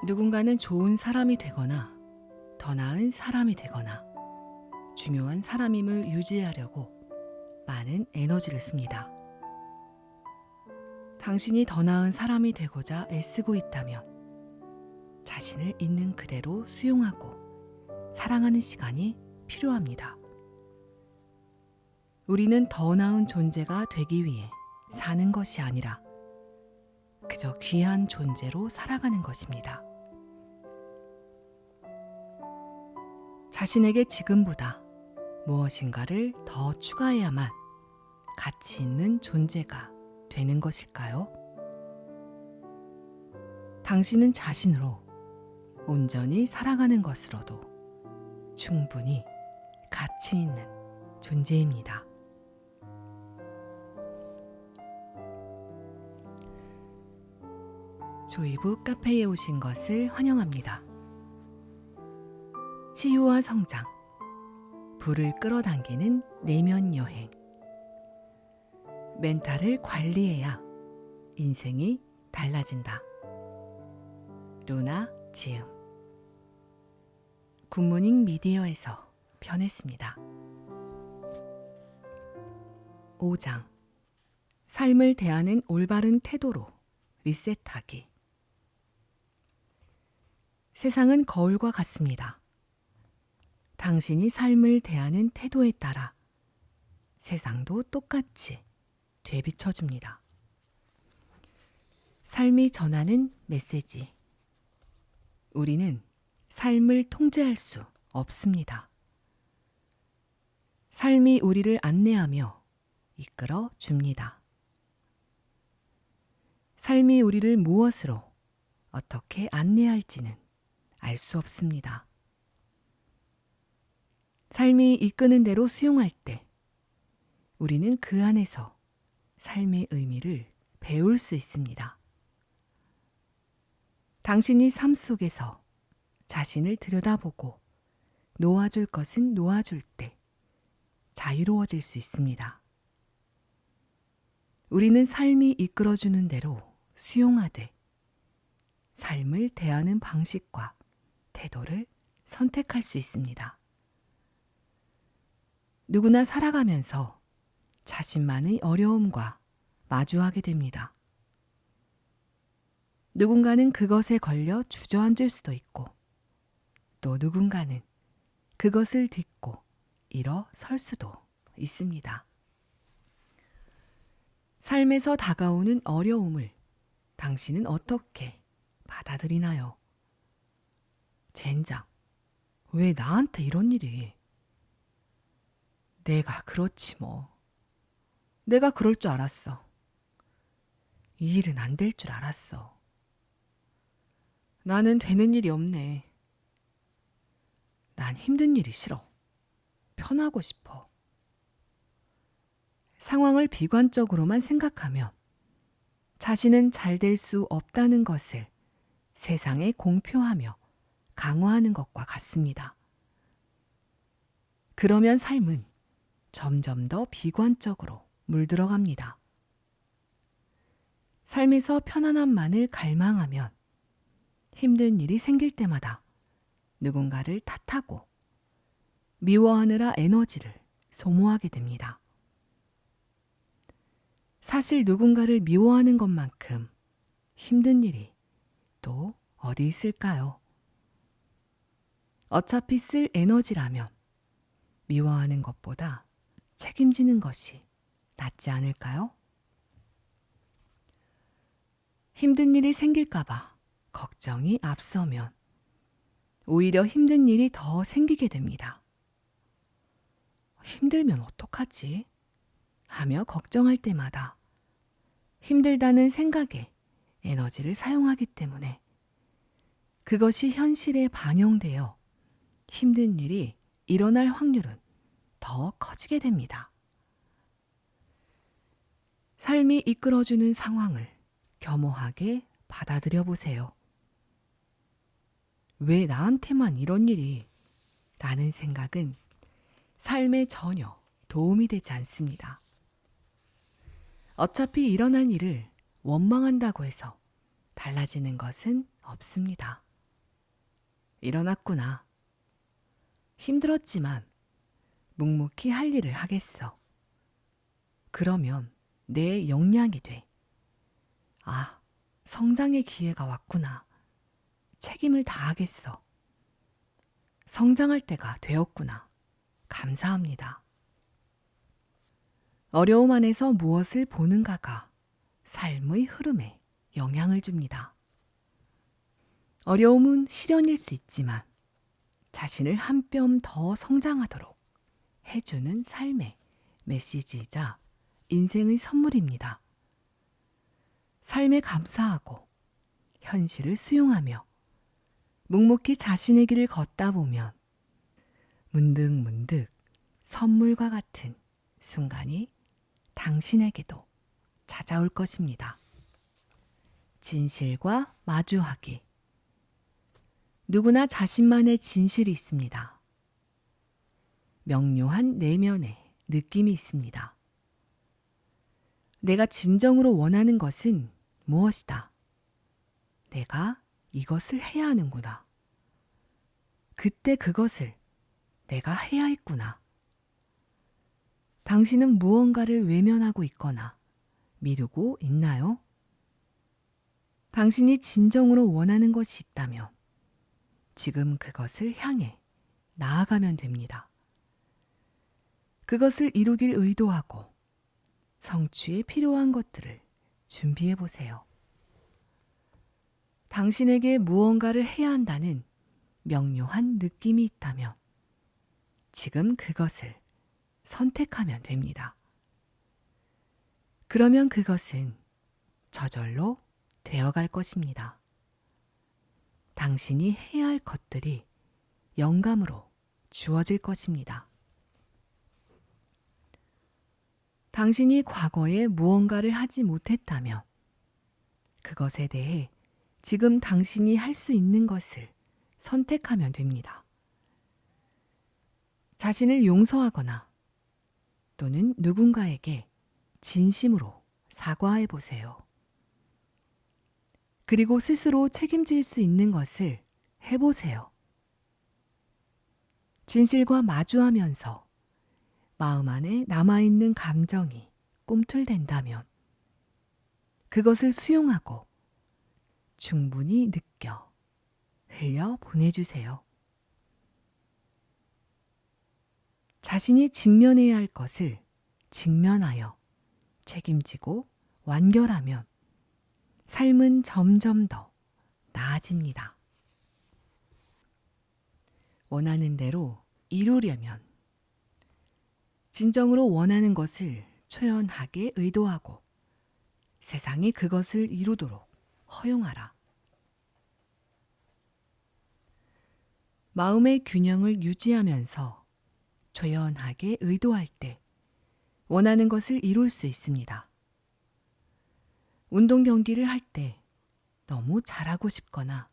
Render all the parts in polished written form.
누군가는 좋은 사람이 되거나 더 나은 사람이 되거나 중요한 사람임을 유지하려고 많은 에너지를 씁니다. 당신이 더 나은 사람이 되고자 애쓰고 있다면 자신을 있는 그대로 수용하고 사랑하는 시간이 필요합니다. 우리는 더 나은 존재가 되기 위해 사는 것이 아니라 그저 귀한 존재로 살아가는 것입니다. 자신에게 지금보다 무엇인가를 더 추가해야만 가치 있는 존재가 되는 것일까요? 당신은 자신으로 온전히 살아가는 것으로도 충분히 가치 있는 존재입니다. 조이부 카페에 오신 것을 환영합니다. 치유와 성장, 불을 끌어당기는 내면 여행. 멘탈을 관리해야 인생이 달라진다. 루나 지음. 굿모닝 미디어에서 변했습니다. 5장. 삶을 대하는 올바른 태도로 리셋하기. 세상은 거울과 같습니다. 당신이 삶을 대하는 태도에 따라 세상도 똑같이 되비춰줍니다. 삶이 전하는 메시지. 우리는 삶을 통제할 수 없습니다. 삶이 우리를 안내하며 이끌어 줍니다. 삶이 우리를 무엇으로 어떻게 안내할지는 알 수 없습니다. 삶이 이끄는 대로 수용할 때 우리는 그 안에서 삶의 의미를 배울 수 있습니다. 당신이 삶 속에서 자신을 들여다보고 놓아줄 것은 놓아줄 때 자유로워질 수 있습니다. 우리는 삶이 이끌어주는 대로 수용하되 삶을 대하는 방식과 태도를 선택할 수 있습니다. 누구나 살아가면서 자신만의 어려움과 마주하게 됩니다. 누군가는 그것에 걸려 주저앉을 수도 있고 또 누군가는 그것을 딛고 일어설 수도 있습니다. 삶에서 다가오는 어려움을 당신은 어떻게 받아들이나요? 젠장, 왜 나한테 이런 일이? 내가 그렇지 뭐. 내가 그럴 줄 알았어. 이 일은 안 될 줄 알았어. 나는 되는 일이 없네. 난 힘든 일이 싫어. 편하고 싶어. 상황을 비관적으로만 생각하면 자신은 잘 될 수 없다는 것을 세상에 공표하며 강화하는 것과 같습니다. 그러면 삶은 점점 더 비관적으로 물들어갑니다. 삶에서 편안함만을 갈망하면 힘든 일이 생길 때마다 누군가를 탓하고 미워하느라 에너지를 소모하게 됩니다. 사실 누군가를 미워하는 것만큼 힘든 일이 또 어디 있을까요? 어차피 쓸 에너지라면 미워하는 것보다 책임지는 것이 낫지 않을까요? 힘든 일이 생길까봐 걱정이 앞서면 오히려 힘든 일이 더 생기게 됩니다. 힘들면 어떡하지? 하며 걱정할 때마다 힘들다는 생각에 에너지를 사용하기 때문에 그것이 현실에 반영되어 힘든 일이 일어날 확률은 더 커지게 됩니다. 삶이 이끌어주는 상황을 겸허하게 받아들여 보세요. 왜 나한테만 이런 일이? 라는 생각은 삶에 전혀 도움이 되지 않습니다. 어차피 일어난 일을 원망한다고 해서 달라지는 것은 없습니다. 일어났구나. 힘들었지만 묵묵히 할 일을 하겠어. 그러면 내 역량이 돼. 아, 성장의 기회가 왔구나. 책임을 다하겠어. 성장할 때가 되었구나. 감사합니다. 어려움 안에서 무엇을 보는가가 삶의 흐름에 영향을 줍니다. 어려움은 시련일 수 있지만 자신을 한 뼘 더 성장하도록 해주는 삶의 메시지이자 인생의 선물입니다. 삶에 감사하고 현실을 수용하며 묵묵히 자신의 길을 걷다 보면 문득문득 선물과 같은 순간이 당신에게도 찾아올 것입니다. 진실과 마주하기. 누구나 자신만의 진실이 있습니다. 명료한 내면의 느낌이 있습니다. 내가 진정으로 원하는 것은 무엇이다. 내가 이것을 해야 하는구나. 그때 그것을 내가 해야 했구나. 당신은 무언가를 외면하고 있거나 미루고 있나요? 당신이 진정으로 원하는 것이 있다면 지금 그것을 향해 나아가면 됩니다. 그것을 이루길 의도하고 성취에 필요한 것들을 준비해 보세요. 당신에게 무언가를 해야 한다는 명료한 느낌이 있다면 지금 그것을 선택하면 됩니다. 그러면 그것은 저절로 되어갈 것입니다. 당신이 해야 할 것들이 영감으로 주어질 것입니다. 당신이 과거에 무언가를 하지 못했다면 그것에 대해 지금 당신이 할 수 있는 것을 선택하면 됩니다. 자신을 용서하거나 또는 누군가에게 진심으로 사과해 보세요. 그리고 스스로 책임질 수 있는 것을 해보세요. 진실과 마주하면서 마음 안에 남아있는 감정이 꿈틀댄다면 그것을 수용하고 충분히 느껴 흘려 보내주세요. 자신이 직면해야 할 것을 직면하여 책임지고 완결하면 삶은 점점 더 나아집니다. 원하는 대로 이루려면 진정으로 원하는 것을 초연하게 의도하고 세상이 그것을 이루도록 허용하라. 마음의 균형을 유지하면서 초연하게 의도할 때 원하는 것을 이룰 수 있습니다. 운동 경기를 할 때 너무 잘하고 싶거나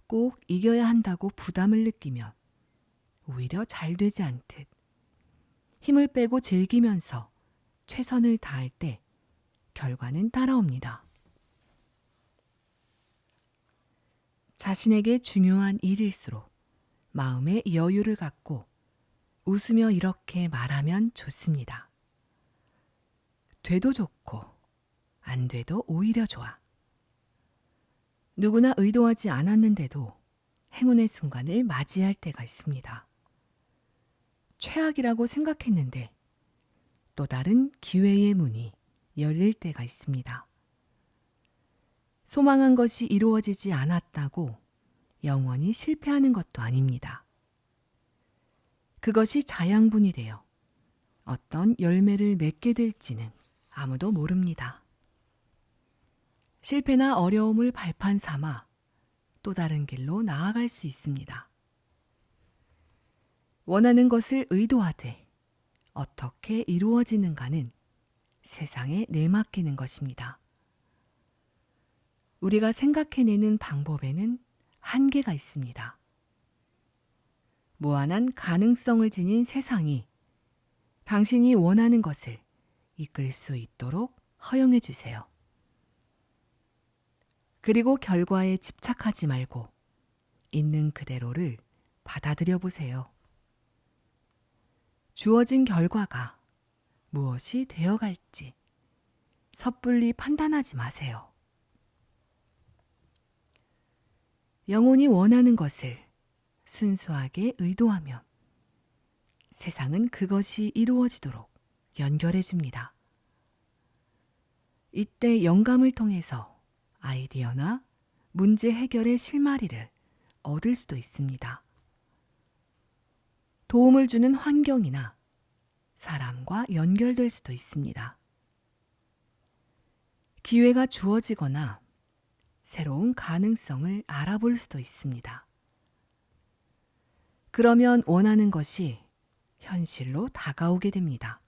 꼭 이겨야 한다고 부담을 느끼면 오히려 잘 되지 않듯 힘을 빼고 즐기면서 최선을 다할 때 결과는 따라옵니다. 자신에게 중요한 일일수록 마음의 여유를 갖고 웃으며 이렇게 말하면 좋습니다. 돼도 좋고 안 돼도 오히려 좋아. 누구나 의도하지 않았는데도 행운의 순간을 맞이할 때가 있습니다. 최악이라고 생각했는데 또 다른 기회의 문이 열릴 때가 있습니다. 소망한 것이 이루어지지 않았다고 영원히 실패하는 것도 아닙니다. 그것이 자양분이 되어 어떤 열매를 맺게 될지는 아무도 모릅니다. 실패나 어려움을 발판 삼아 또 다른 길로 나아갈 수 있습니다. 원하는 것을 의도하되 어떻게 이루어지는가는 세상에 내맡기는 것입니다. 우리가 생각해내는 방법에는 한계가 있습니다. 무한한 가능성을 지닌 세상이 당신이 원하는 것을 이끌 수 있도록 허용해 주세요. 그리고 결과에 집착하지 말고 있는 그대로를 받아들여 보세요. 주어진 결과가 무엇이 되어갈지 섣불리 판단하지 마세요. 영혼이 원하는 것을 순수하게 의도하면 세상은 그것이 이루어지도록 연결해 줍니다. 이때 영감을 통해서 아이디어나 문제 해결의 실마리를 얻을 수도 있습니다. 도움을 주는 환경이나 사람과 연결될 수도 있습니다. 기회가 주어지거나 새로운 가능성을 알아볼 수도 있습니다. 그러면 원하는 것이 현실로 다가오게 됩니다.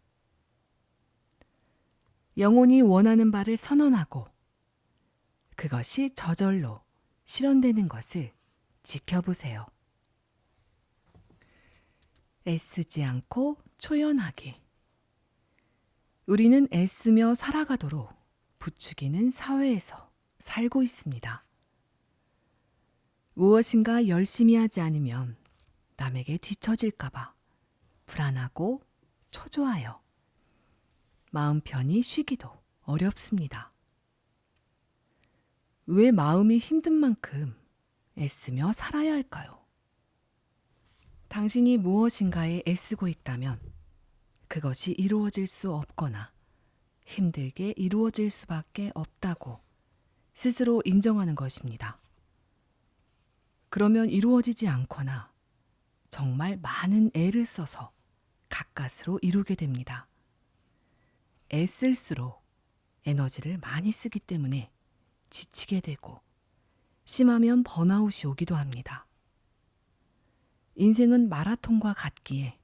영혼이 원하는 바를 선언하고 그것이 저절로 실현되는 것을 지켜보세요. 애쓰지 않고 초연하기. 우리는 애쓰며 살아가도록 부추기는 사회에서 살고 있습니다. 무엇인가 열심히 하지 않으면 남에게 뒤처질까봐 불안하고 초조하여 마음 편히 쉬기도 어렵습니다. 왜 마음이 힘든 만큼 애쓰며 살아야 할까요? 당신이 무엇인가에 애쓰고 있다면 그것이 이루어질 수 없거나 힘들게 이루어질 수밖에 없다고 스스로 인정하는 것입니다. 그러면 이루어지지 않거나 정말 많은 애를 써서 가까스로 이루게 됩니다. 애쓸수록 에너지를 많이 쓰기 때문에 지치게 되고 심하면 번아웃이 오기도 합니다. 인생은 마라톤과 같기에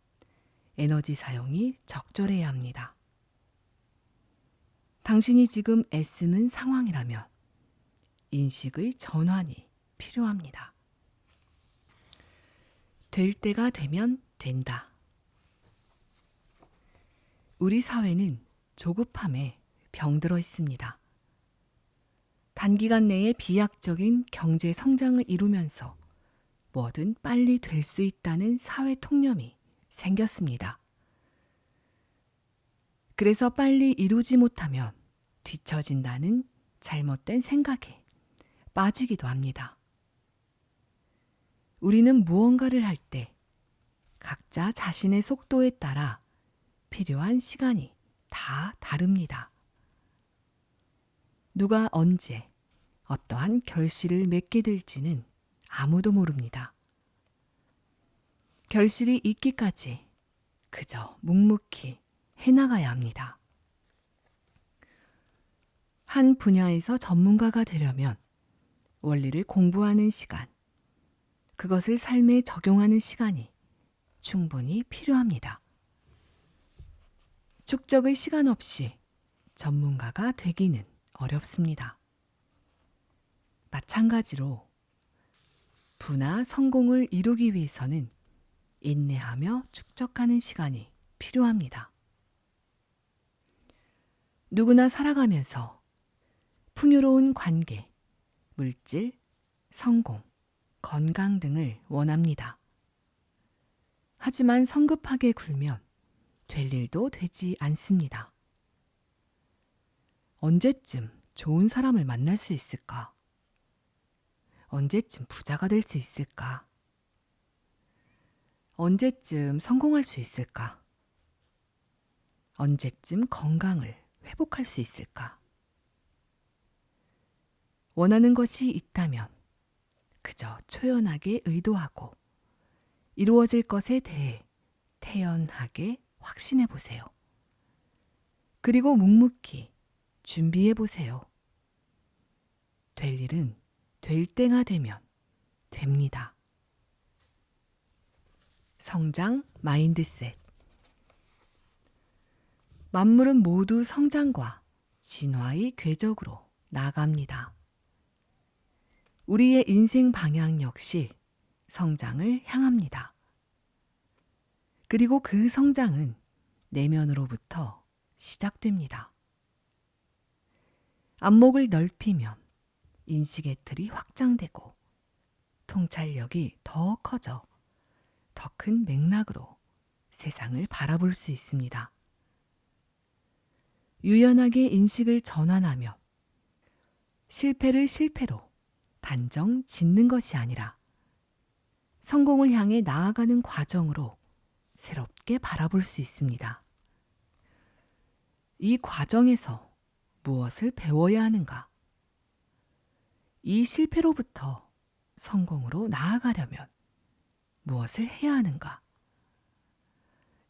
에너지 사용이 적절해야 합니다. 당신이 지금 애쓰는 상황이라면 인식의 전환이 필요합니다. 될 때가 되면 된다. 우리 사회는 조급함에 병들어 있습니다. 단기간 내에 비약적인 경제 성장을 이루면서 뭐든 빨리 될 수 있다는 사회 통념이 생겼습니다. 그래서 빨리 이루지 못하면 뒤처진다는 잘못된 생각에 빠지기도 합니다. 우리는 무언가를 할 때 각자 자신의 속도에 따라 필요한 시간이 다 다릅니다. 누가 언제 어떠한 결실을 맺게 될지는 아무도 모릅니다. 결실이 있기까지 그저 묵묵히 해나가야 합니다. 한 분야에서 전문가가 되려면 원리를 공부하는 시간, 그것을 삶에 적용하는 시간이 충분히 필요합니다. 축적의 시간 없이 전문가가 되기는 어렵습니다. 마찬가지로 부나 성공을 이루기 위해서는 인내하며 축적하는 시간이 필요합니다. 누구나 살아가면서 풍요로운 관계, 물질, 성공, 건강 등을 원합니다. 하지만 성급하게 굴면 될 일도 되지 않습니다. 언제쯤 좋은 사람을 만날 수 있을까? 언제쯤 부자가 될 수 있을까? 언제쯤 성공할 수 있을까? 언제쯤 건강을 회복할 수 있을까? 원하는 것이 있다면 그저 초연하게 의도하고 이루어질 것에 대해 태연하게 확신해 보세요. 그리고 묵묵히 준비해 보세요. 될 일은 될 때가 되면 됩니다. 성장 마인드셋. 만물은 모두 성장과 진화의 궤적으로 나아갑니다. 우리의 인생 방향 역시 성장을 향합니다. 그리고 그 성장은 내면으로부터 시작됩니다. 안목을 넓히면 인식의 틀이 확장되고 통찰력이 더 커져 더 큰 맥락으로 세상을 바라볼 수 있습니다. 유연하게 인식을 전환하며 실패를 실패로 단정 짓는 것이 아니라 성공을 향해 나아가는 과정으로 새롭게 바라볼 수 있습니다. 이 과정에서 무엇을 배워야 하는가? 이 실패로부터 성공으로 나아가려면 무엇을 해야 하는가?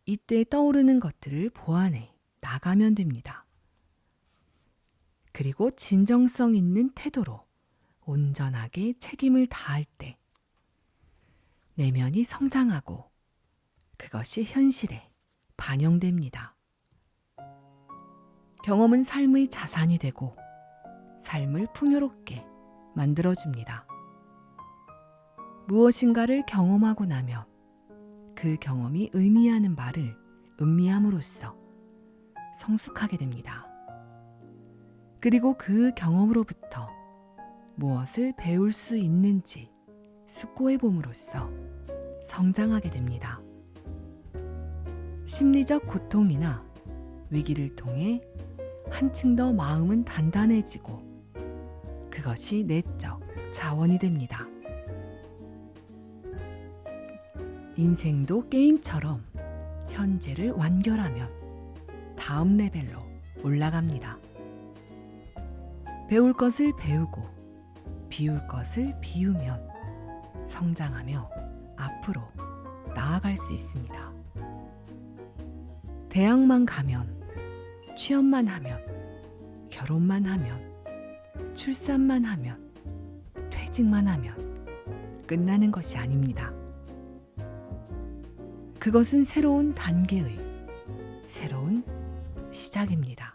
이때 떠오르는 것들을 보완해 나가면 됩니다. 그리고 진정성 있는 태도로 온전하게 책임을 다할 때 내면이 성장하고 그것이 현실에 반영됩니다. 경험은 삶의 자산이 되고 삶을 풍요롭게 만들어줍니다. 무엇인가를 경험하고 나면 그 경험이 의미하는 바를 음미함으로써 성숙하게 됩니다. 그리고 그 경험으로부터 무엇을 배울 수 있는지 숙고해 봄으로써 성장하게 됩니다. 심리적 고통이나 위기를 통해 한층 더 마음은 단단해지고 그것이 내적 자원이 됩니다. 인생도 게임처럼 현재를 완결하면 다음 레벨로 올라갑니다. 배울 것을 배우고 비울 것을 비우면 성장하며 앞으로 나아갈 수 있습니다. 대학만 가면, 취업만 하면, 결혼만 하면, 출산만 하면, 퇴직만 하면 끝나는 것이 아닙니다. 그것은 새로운 단계의 새로운 시작입니다.